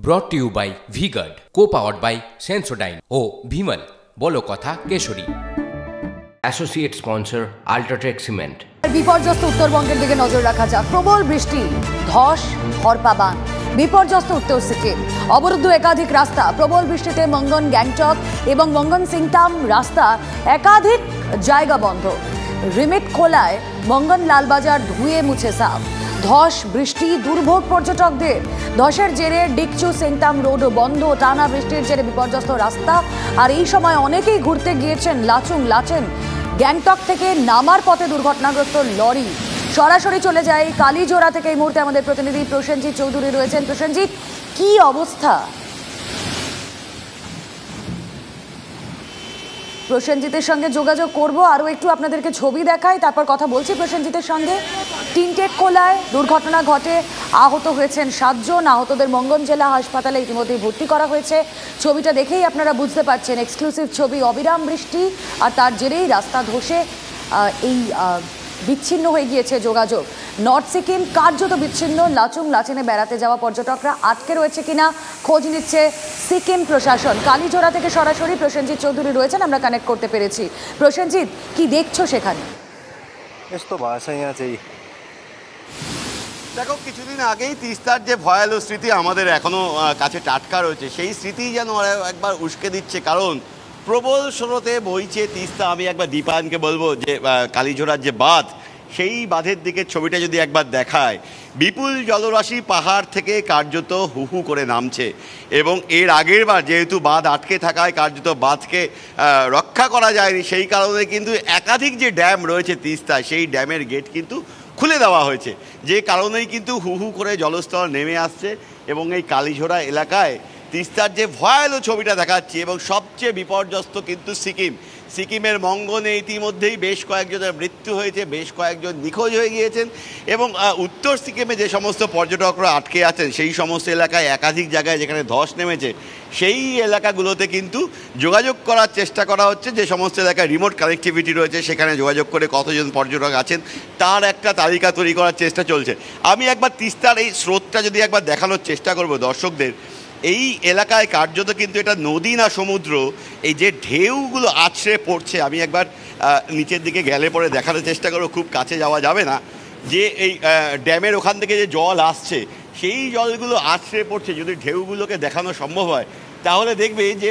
ব্রট to you by VGuard, co-powered by Sensodyne ও ভিমল বলো কথা Kesari. Associate sponsor UltraTech cement. বিপর্যস্ত উত্তরবঙ্গের দিকে নজর রাখা যাক। প্রবল বৃষ্টি, ধস, হরপাবান, বিপর্যস্ত উত্তর সিকিম, অবরুদ্ধ একাধিক রাস্তা। প্রবল বৃষ্টিতে মঙ্গন গ্যাংটক এবং মঙ্গন সিংটাম রাস্তা একাধিক জায়গা বন্ধ। রিমিট খোলায় মঙ্গন লালবাজার ধুয়ে মুছে সাফ। ধস, বৃষ্টি, দুর্ভোগ পর্যটকদের। ধসের জেরে ডিকচু সিংটাম রোডও বন্ধ। টানা বৃষ্টির জেরে বিপর্যস্ত রাস্তা। আর এই সময় অনেকেই ঘুরতে গিয়েছেন লাচেন। গ্যাংটক থেকে নামার পথে দুর্ঘটনাগ্রস্ত লরি। সরাসরি চলে যায় কালীজোড়া থেকে এই মুহূর্তে আমাদের প্রতিনিধি প্রসেনজিৎ চৌধুরী রয়েছেন। প্রসেনজিৎ, কি অবস্থা? প্রসেনজিতের সঙ্গে যোগাযোগ করব, আরও একটু আপনাদেরকে ছবি দেখাই, তারপর কথা বলছি প্রসেনজিতের সঙ্গে। টিনটেক খোলায় দুর্ঘটনা ঘটে, আহত হয়েছেন 7 জন। আহতদের মঙ্গন জেলা হাসপাতালে ইতিমধ্যেই ভর্তি করা হয়েছে। ছবিটা দেখেই আপনারা বুঝতে পারছেন, এক্সক্লুসিভ ছবি। অবিরাম বৃষ্টি আর তার জেরেই রাস্তা ধসে এই বিচ্ছিন্ন হয়ে গিয়েছে যোগাযোগ। নর্থ সিকিম কার্যত বিচ্ছিন্ন। লাচেনে বেড়াতে যাওয়া পর্যটকরা আটকে রয়েছে কিনা খোঁজ নিচ্ছে সিকিম প্রশাসন। কালীজোড়া থেকে সরাসরি প্রসেনজিৎ চৌধুরী রয়েছেন, আমরা কানেক্ট করতে পেরেছি। প্রসেনজিৎ, কি দেখছো সেখানে? দেখো, কিছুদিন আগেই তিস্তার যে ভয়ালো স্মৃতি আমাদের এখনো কাছে টাটকা রয়েছে, সেই স্মৃতি যেন একবার উস্কে দিচ্ছে। কারণ প্রবল স্রোতে বইছে তিস্তা। আমি একবার দীপায়নকে বলবো যে কালীজোড়ার যে বাঁধ, সেই বাঁধের দিকে ছবিটা যদি একবার দেখায়, বিপুল জলরাশি পাহাড় থেকে কার্যত হুহু করে নামছে। এবং এর আগের বার যেহেতু বাঁধ আটকে থাকায় কার্যত বাঁধকে রক্ষা করা যায়নি, সেই কারণে কিন্তু একাধিক যে ড্যাম রয়েছে তিস্তা, সেই ড্যামের গেট কিন্তু খুলে দেওয়া হয়েছে, যে কারণেই কিন্তু হুহু করে জলস্তর নেমে আসছে। এবং এই কালীঝোড়া এলাকায় তিস্তার যে ভয়ালো ছবিটা দেখাচ্ছি, এবং সবচেয়ে বিপর্যস্ত কিন্তু সিকিমের মঙ্গনে ইতিমধ্যেই বেশ কয়েকজনের মৃত্যু হয়েছে, বেশ কয়েকজন নিখোঁজ হয়ে গিয়েছেন। এবং উত্তর সিকিমে যে সমস্ত পর্যটকরা আটকে আছেন, সেই সমস্ত এলাকায় একাধিক জায়গায় যেখানে ধস নেমেছে, সেই এলাকাগুলোতে কিন্তু যোগাযোগ করার চেষ্টা করা হচ্ছে। যে সমস্ত এলাকায় রিমোট কানেক্টিভিটি রয়েছে, সেখানে যোগাযোগ করে কতজন পর্যটক আছেন তার একটা তালিকা তৈরি করার চেষ্টা চলছে। আমি একবার তিস্তার এই স্রোতটা যদি একবার দেখানোর চেষ্টা করব দর্শকদের। এই এলাকায় কার্যত কিন্তু এটা নদী না সমুদ্র, এই যে ঢেউগুলো আছড়ে পড়ছে, আমি একবার নিচের দিকে গেলে পরে দেখানোর চেষ্টা করবো, খুব কাছে যাওয়া যাবে না। যে এই ড্যামের ওখান থেকে যে জল আসছে, সেই জলগুলো আছড়ে পড়ছে। যদি ঢেউগুলোকে দেখানো সম্ভব হয় তাহলে দেখবে যে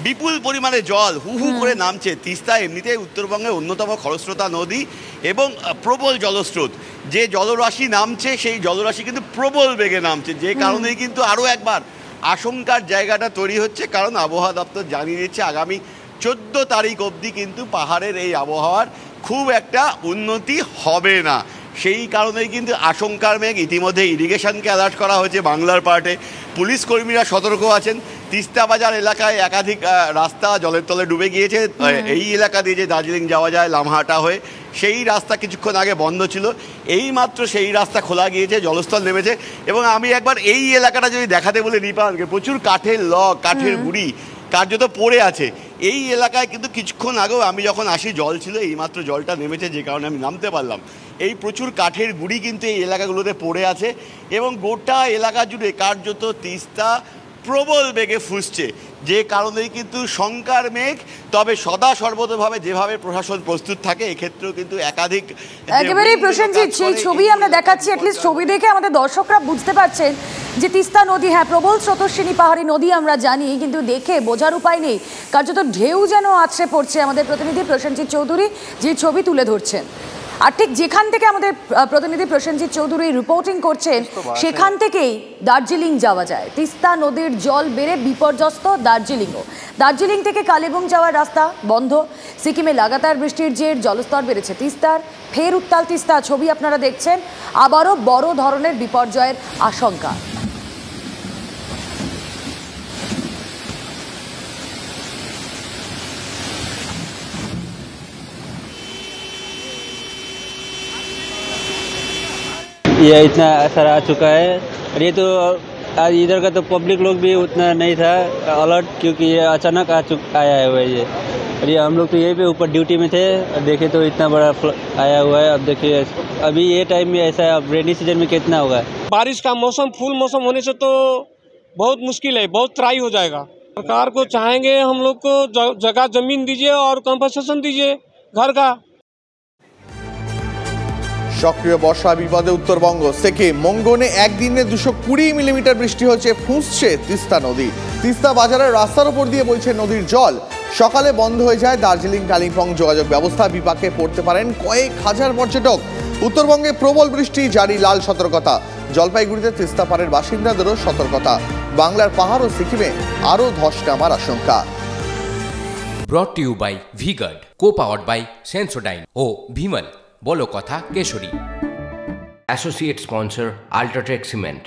বিপুল পরিমাণে জল হুহু করে নামছে। তিস্তা এমনিতেই উত্তরবঙ্গের অন্যতম খরস্রোতা নদী এবং প্রবল জলস্রোত। যে জলরাশি নামছে, সেই জলরাশি কিন্তু প্রবল বেগে নামছে, যে কারণেই কিন্তু আরও একবার আশঙ্কার জায়গাটা তৈরি হচ্ছে। কারণ আবহাওয়া দপ্তর জানিয়ে দিচ্ছে আগামী 14 তারিখ অবধি কিন্তু পাহাড়ের এই আবহাওয়ার খুব একটা উন্নতি হবে না। সেই কারণেই কিন্তু আশঙ্কার মেঘ। ইতিমধ্যে ইরিগেশনকে অ্যালার্ট করা হয়েছে বাংলার পার্টে। পুলিশ কর্মীরা সতর্ক আছেন। তিস্তা বাজার এলাকায় একাধিক রাস্তা জলের তলে ডুবে গিয়েছে। এই এলাকা দিয়ে যে দার্জিলিং যাওয়া যায় লামহাটা হয়ে, সেই রাস্তা কিছুক্ষণ আগে বন্ধ ছিল, এই মাত্র সেই রাস্তা খোলা গিয়েছে, জলস্থল নেমেছে। এবং আমি একবার এই এলাকাটা যদি দেখাতে বলি দীপানকে, প্রচুর কাঠের লগ, কাঠের গুঁড়ি কার্যত পড়ে আছে এই এলাকায়। কিন্তু কিছুক্ষণ আগেও আমি যখন আসি জল ছিল, এইমাত্র জলটা নেমেছে, যে কারণে আমি নামতে পারলাম। এই প্রচুর কাঠের গুঁড়ি কিন্তু এই এলাকাগুলোতে পড়ে আছে। এবং গোটা এলাকা জুড়ে কার্যত তিস্তা প্রবল বেগে ফুসছে, যে কারণেই কিন্তু শঙ্কার মেঘ। তবে সদা সর্বতভাবে যেভাবে প্রশাসন প্রস্তুত থাকে, এক্ষেত্রেও কিন্তু একাধিক একেবারেই প্রসেনজিৎ সেই ছবি আমরা দেখাচ্ছি। অ্যাটলিস্ট ছবি দেখে আমাদের দর্শকরা বুঝতে পারছেন যে তিস্তা নদী, হ্যাঁ প্রবল স্রোতস্বিনী পাহাড়ি নদী আমরা জানি, কিন্তু দেখে বোঝার উপায় নেই, কার্যত ঢেউ যেন আছড়ে পড়ছে। আমাদের প্রতিনিধি প্রসেনজিৎ চৌধুরী যে ছবি তুলে ধরছেন, আর ঠিক যেখান থেকে আমাদের প্রতিনিধি প্রসেনজিৎ চৌধুরী রিপোর্টিং করছেন, সেখান থেকেই দার্জিলিং যাওয়া যায়। তিস্তা নদীর জল বেড়ে বিপর্যস্ত দার্জিলিং থেকে কালিম্পং যাওয়ার রাস্তা বন্ধ। সিকিমে লাগাতার বৃষ্টির জের জলস্তর বেড়েছে তিস্তার। ফের উত্তাল তিস্তা, ছবি আপনারা দেখছেন। আবারও বড় ধরনের বিপর্যয়ের আশঙ্কা। ये इतना असर आ चुका है। और ये तो आज इधर का तो पब्लिक लोग भी उतना नहीं था अलर्ट, क्योंकि ये अचानक आया है हुआ ये। और ये हम लोग तो यहीं पे ऊपर ड्यूटी में थे, और देखे तो इतना बड़ा आया हुआ है। अब देखिए अभी ये टाइम में ऐसा है, अब रेनी सीजन में कितना होगा। बारिश का मौसम फुल मौसम होने से तो बहुत मुश्किल है, बहुत त्राही हो जाएगा। सरकार को चाहेंगे हम लोग को जगह जमीन दीजिए और कंपनसेशन दीजिए घर का। সক্রিয় বর্ষা বিপদে উত্তরবঙ্গ। সেকে মঙ্গনে একদিনে 220 মিলিমিটার বৃষ্টি হয়েছে, ফুঁসছে তিস্তা নদী। তিস্তা বাজারের রাস্তার উপর দিয়ে বইছে নদীর জল। সকালে বন্ধ হয়ে যায় দার্জিলিং কালিম্পং যোগাযোগ ব্যবস্থা। বিপাকে পড়তে পারেন কয়েক হাজার পর্যটক। উত্তরবঙ্গে প্রবল বৃষ্টি, জারি লাল সতর্কতা। জলপাইগুড়িতে তিস্তা পাড়ের বাসিন্দাদেরও সতর্কতা। বাংলার পাহাড় ও সিকিমে আরও ধস নামার আশঙ্কা। Brought to you by VGuard, co-powered by Sensodyne ও ভিমল বলো কথা Kesari. Associate sponsor UltraTech cement.